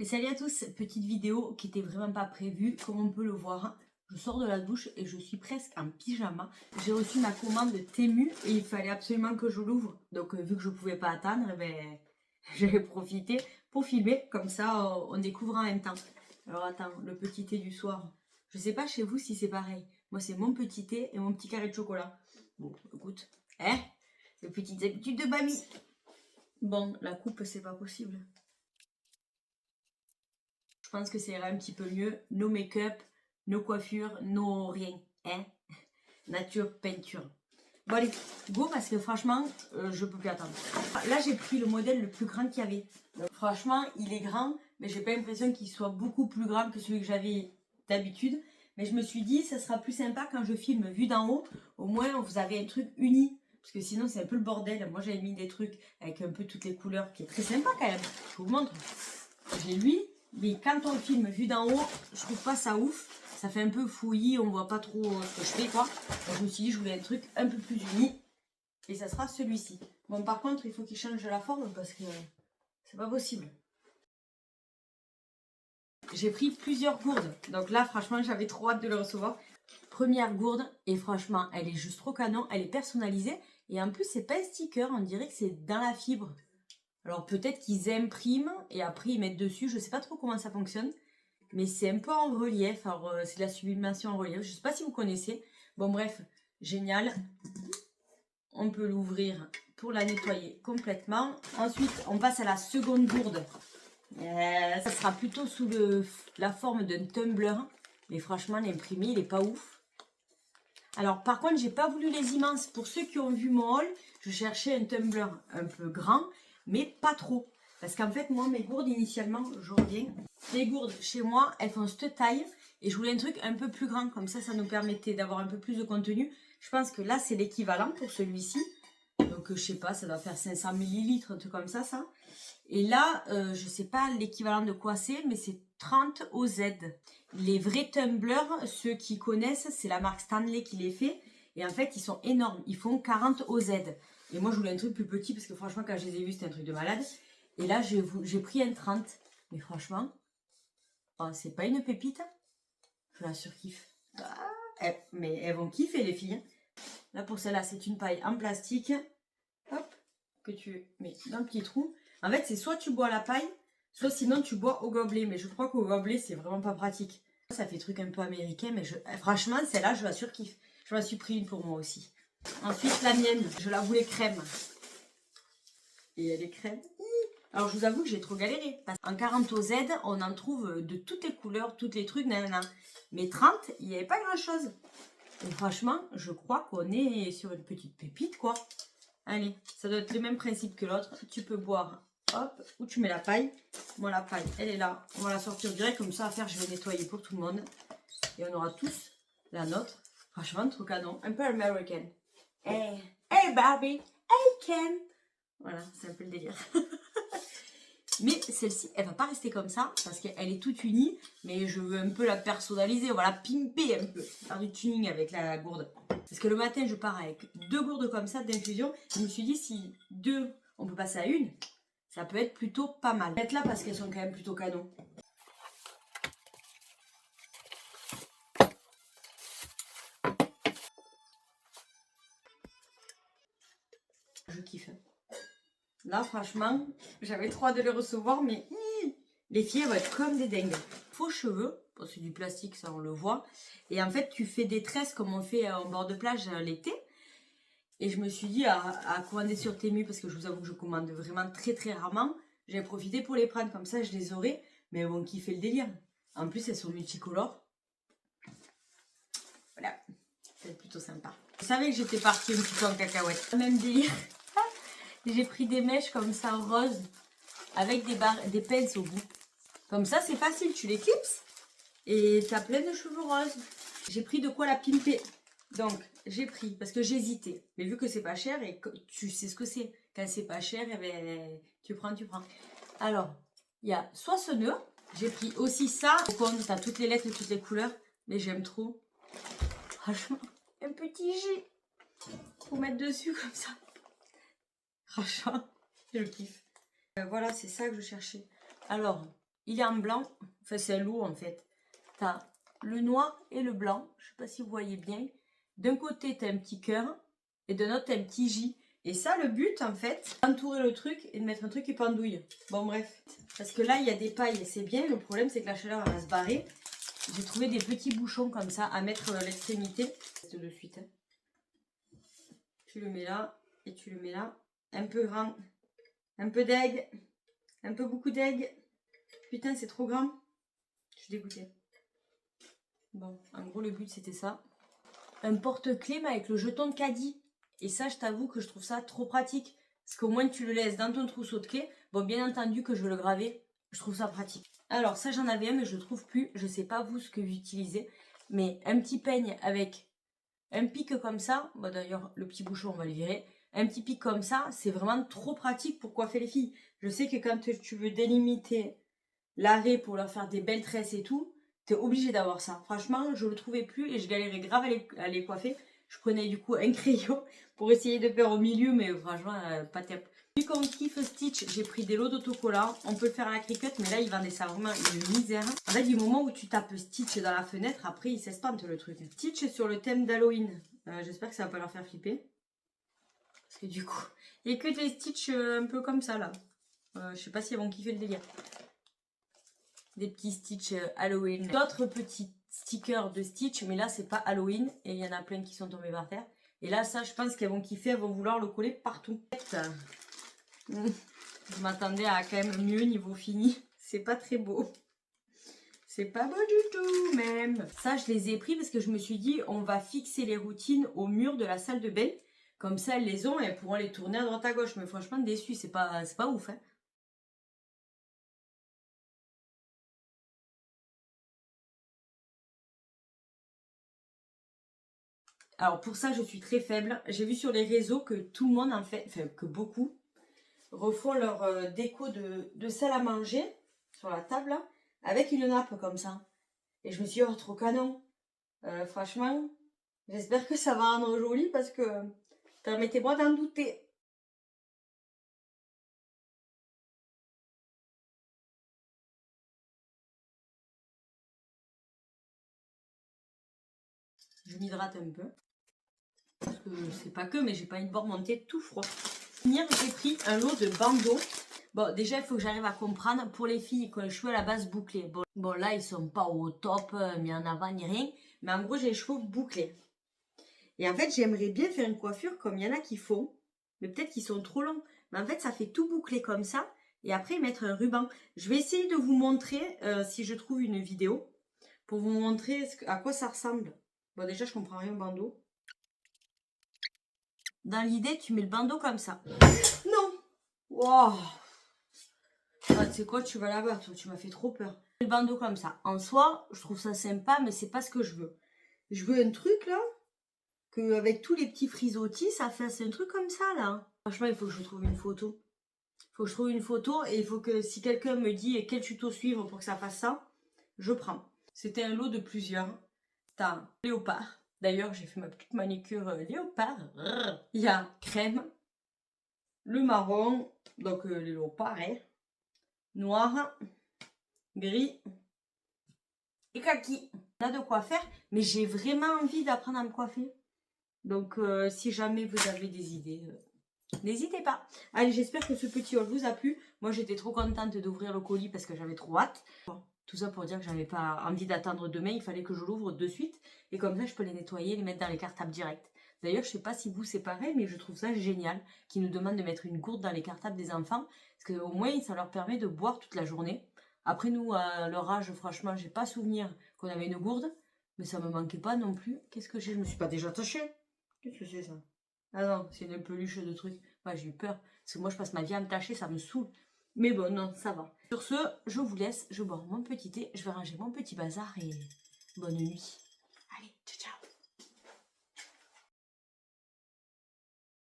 Et salut à tous, petite vidéo qui était vraiment pas prévue, comme on peut le voir. Je sors de la douche et je suis presque en pyjama. J'ai reçu ma commande Temu et il fallait absolument que je l'ouvre. Donc vu que je pouvais pas attendre, j'ai profité pour filmer. Comme ça, on découvre en même temps. Alors attends, le petit thé du soir. Je sais pas chez vous si c'est pareil. Moi c'est mon petit thé et mon petit carré de chocolat. Bon, écoute, les petites habitudes de mamie. Bon, la coupe c'est pas possible. Je pense que ça ira un petit peu mieux. No make-up, no coiffure, no rien. Hein? Nature, peinture. Bon allez, go parce que franchement, je peux plus attendre. Là, j'ai pris le modèle le plus grand qu'il y avait. Donc, franchement, il est grand, mais j'ai pas l'impression qu'il soit beaucoup plus grand que celui que j'avais d'habitude. Mais je me suis dit, ça sera plus sympa quand je filme vu d'en haut. Au moins, vous avez un truc uni. Parce que sinon, c'est un peu le bordel. Moi, j'avais mis des trucs avec un peu toutes les couleurs, qui est très sympa quand même. Je vous montre. J'ai lui. Mais quand on filme vu d'en haut, je trouve pas ça ouf. Ça fait un peu fouillis, on voit pas trop ce que je fais quoi. Donc je me suis dit je voulais un truc un peu plus uni. Et ça sera celui-ci. Bon par contre il faut qu'il change de la forme parce que c'est pas possible. J'ai pris plusieurs gourdes. Donc là franchement j'avais trop hâte de le recevoir. Première gourde et franchement elle est juste trop canon. Elle est personnalisée. Et en plus c'est pas un sticker, on dirait que c'est dans la fibre. Alors peut-être qu'ils impriment et après ils mettent dessus. Je sais pas trop comment ça fonctionne. Mais c'est un peu en relief. Alors c'est de la sublimation en relief. Je sais pas si vous connaissez. Bon bref, génial. On peut l'ouvrir pour la nettoyer complètement. Ensuite, on passe à la seconde gourde. Ça sera plutôt sous la forme d'un tumbler. Mais franchement, l'imprimé, il est pas ouf. Alors par contre, j'ai pas voulu les immenses. Pour ceux qui ont vu mon haul, je cherchais un tumbler un peu grand, mais pas trop. Parce qu'en fait, moi, mes gourdes, initialement, je reviens. Les gourdes, chez moi, elles font cette taille. Et je voulais un truc un peu plus grand. Comme ça nous permettait d'avoir un peu plus de contenu. Je pense que là, c'est l'équivalent pour celui-ci. Donc, je sais pas, ça doit faire 500 ml, un truc comme ça. Et là, je sais pas l'équivalent de quoi c'est, mais c'est 30 OZ. Les vrais tumblers, ceux qui connaissent, c'est la marque Stanley qui les fait. Et en fait, ils sont énormes. Ils font 40 OZ. Et moi, je voulais un truc plus petit parce que franchement, quand je les ai vus, c'était un truc de malade. Et là, j'ai pris un 30. Mais franchement, oh, c'est pas une pépite. Je la surkiffe. Mais elles vont kiffer, les filles. Là, pour celle-là, c'est une paille en plastique. Hop, que tu mets dans le petit trou. En fait, c'est soit tu bois la paille, soit sinon tu bois au gobelet. Mais je crois qu'au gobelet, c'est vraiment pas pratique. Ça fait truc un peu américain, mais franchement, celle-là, je la surkiffe. Je m'en suis pris une pour moi aussi. Ensuite, la mienne, je la voulais crème. Et elle est crème. Alors, je vous avoue que j'ai trop galéré. Parce qu'en 40 OZ, on en trouve de toutes les couleurs, tous les trucs, nanana. Mais 30, il n'y avait pas grand-chose. Et franchement, je crois qu'on est sur une petite pépite, quoi. Allez, ça doit être le même principe que l'autre. Tu peux boire, hop, ou tu mets la paille. Moi, la paille, elle est là. On va la sortir direct, comme ça à faire, je vais nettoyer pour tout le monde. Et on aura tous la nôtre. Franchement, trop canon. Un peu américaine. Hey Barbie, hey Ken. Voilà, c'est un peu le délire. Mais celle-ci, elle va pas rester comme ça parce qu'elle est toute unie. Mais je veux un peu la personnaliser. On va la pimper un peu. Faire du tuning avec la gourde. Parce que le matin, je pars avec 2 gourdes comme ça d'infusion. Je me suis dit, si 2, on peut passer à 1, ça peut être plutôt pas mal. Mettre là parce qu'elles sont quand même plutôt canon. Je kiffe. Là, franchement, j'avais trop hâte de les recevoir, mais les filles, elles vont être comme des dingues. Faux cheveux, bon, c'est du plastique, ça on le voit. Et en fait, tu fais des tresses comme on fait en bord de plage l'été. Et je me suis dit à commander sur Temu, parce que je vous avoue que je commande vraiment très très rarement. J'ai profité pour les prendre, comme ça je les aurai. Mais elles vont kiffer le délire. En plus, elles sont multicolores. Voilà, c'est plutôt sympa. Vous savez que j'étais partie un petit peu en cacahuète. Même délire. J'ai pris des mèches comme ça roses avec des pinces au bout. Comme ça, c'est facile, tu les clipses et tu as plein de cheveux roses. J'ai pris de quoi la pimper. Donc, j'ai pris, parce que j'hésitais. Mais vu que c'est pas cher et que tu sais ce que c'est. Quand c'est pas cher, eh ben, tu prends. Alors, il y a soit ce nœud. J'ai pris aussi ça. Au compte, tu as toutes les lettres, toutes les couleurs. Mais j'aime trop. Franchement, un petit G. Pour mettre dessus comme ça. Franchement, je kiffe. Voilà, c'est ça que je cherchais. Alors, il est en blanc. Enfin, c'est un lot en fait. Tu as le noir et le blanc. Je ne sais pas si vous voyez bien. D'un côté, tu as un petit cœur et de l'autre, tu as un petit J. Et ça, le but en fait, d'entourer le truc et de mettre un truc qui pendouille. Bon, bref. Parce que là, il y a des pailles et c'est bien. Le problème, c'est que la chaleur, elle va se barrer. J'ai trouvé des petits bouchons comme ça à mettre à l'extrémité. De suite. Hein. Tu le mets là et tu le mets là. Un peu grand. Un peu d'aigle. Un peu beaucoup d'aigle. Putain, c'est trop grand. Je suis dégoûtée. Bon, en gros, le but, c'était ça. Un porte-clés, mais avec le jeton de caddie. Et ça, je t'avoue que je trouve ça trop pratique. Parce qu'au moins, tu le laisses dans ton trousseau de clés. Bon, bien entendu que je veux le graver. Je trouve ça pratique. Alors, ça, j'en avais un, mais je ne le trouve plus. Je ne sais pas, vous, ce que vous utilisez. Mais un petit peigne avec un pic comme ça. Bon, d'ailleurs, le petit bouchon, on va le virer. Un petit pic comme ça, c'est vraiment trop pratique pour coiffer les filles. Je sais que quand tu veux délimiter l'arrêt pour leur faire des belles tresses et tout, t'es obligé d'avoir ça. Franchement, je le trouvais plus et je galérais grave à les coiffer. Je prenais du coup un crayon pour essayer de faire au milieu, mais franchement, pas top. Vu qu'on kiffe Stitch, j'ai pris des lots d'autocollants. On peut le faire à la Cricut, mais là, il vendait ça vraiment une misère. En fait, du moment où tu tapes Stitch dans la fenêtre, après, il s'espante le truc. Stitch sur le thème d'Halloween. J'espère que ça va pas leur faire flipper. Parce que du coup, il n'y a que des Stitch un peu comme ça, là. Je sais pas si elles vont kiffer le délire. Des petits Stitch Halloween. D'autres petits stickers de Stitch, mais là, c'est pas Halloween. Et il y en a plein qui sont tombés par terre. Et là, ça, je pense qu'elles vont kiffer, elles vont vouloir le coller partout. Je m'attendais à quand même mieux niveau fini. C'est pas très beau. C'est pas beau du tout, même. Ça, je les ai pris parce que je me suis dit, on va fixer les routines au mur de la salle de bain. Comme ça, elles les ont et elles pourront les tourner à droite à gauche. Mais franchement, déçu, c'est pas ouf, hein. Alors pour ça, je suis très faible. J'ai vu sur les réseaux que tout le monde en fait, enfin que beaucoup, refont leur déco de salle à manger sur la table là, avec une nappe comme ça. Et je me suis dit, oh trop canon. Franchement, j'espère que ça va rendre joli parce que permettez-moi d'en douter. Je m'hydrate un peu. Parce que c'est pas que, mais j'ai pas une bord montée tout froid. Finir, j'ai pris un lot de bandeaux. Bon, déjà, il faut que j'arrive à comprendre pour les filles qui ont les cheveux à la base bouclés. Bon, là, ils sont pas au top, mis en avant ni rien. Mais en gros, j'ai les cheveux bouclés. Et en fait, j'aimerais bien faire une coiffure comme il y en a qui font. Mais peut-être qu'ils sont trop longs. Mais en fait, ça fait tout bouclé comme ça. Et après, mettre un ruban. Je vais essayer de vous montrer, si je trouve une vidéo, pour vous montrer à quoi ça ressemble. Bon, déjà, je comprends rien au bandeau. Dans l'idée, tu mets le bandeau comme ça. Non. Wow. Ah, tu sais quoi, tu vas là-bas, toi, tu m'as fait trop peur. Le bandeau comme ça. En soi, je trouve ça sympa, mais c'est pas ce que je veux. Je veux un truc là, que avec tous les petits frisottis, ça fasse un truc comme ça là. Franchement, il faut que je trouve une photo. Il faut que je trouve une photo et il faut que si quelqu'un me dit quel tuto suivre pour que ça fasse ça, je prends. C'était un lot de plusieurs. T'as léopard. D'ailleurs, j'ai fait ma petite manicure léopard. Il y a crème, le marron, donc les léopards, hein, noir, gris et kaki. On a de quoi faire, mais j'ai vraiment envie d'apprendre à me coiffer. Donc, si jamais vous avez des idées, n'hésitez pas. Allez, j'espère que ce petit haul vous a plu. Moi, j'étais trop contente d'ouvrir le colis parce que j'avais trop hâte. Bon, tout ça pour dire que j'avais pas envie d'attendre demain. Il fallait que je l'ouvre de suite. Et comme ça, je peux les nettoyer et les mettre dans les cartables direct. D'ailleurs, je sais pas si vous c'est pareil, mais je trouve ça génial qu'ils nous demandent de mettre une gourde dans les cartables des enfants. Parce qu'au moins, ça leur permet de boire toute la journée. Après, nous, à leur âge, franchement, j'ai pas souvenir qu'on avait une gourde. Mais ça me manquait pas non plus. Qu'est-ce que j'ai? Je me suis pas déjà attachée. Qu'est-ce que c'est ça? Ah non, c'est une peluche de truc. Ouais, j'ai eu peur. Parce que moi, je passe ma vie à me tâcher, ça me saoule. Mais bon, non, ça va. Sur ce, je vous laisse. Je bois mon petit thé. Je vais ranger mon petit bazar et bonne nuit. Allez, ciao, ciao.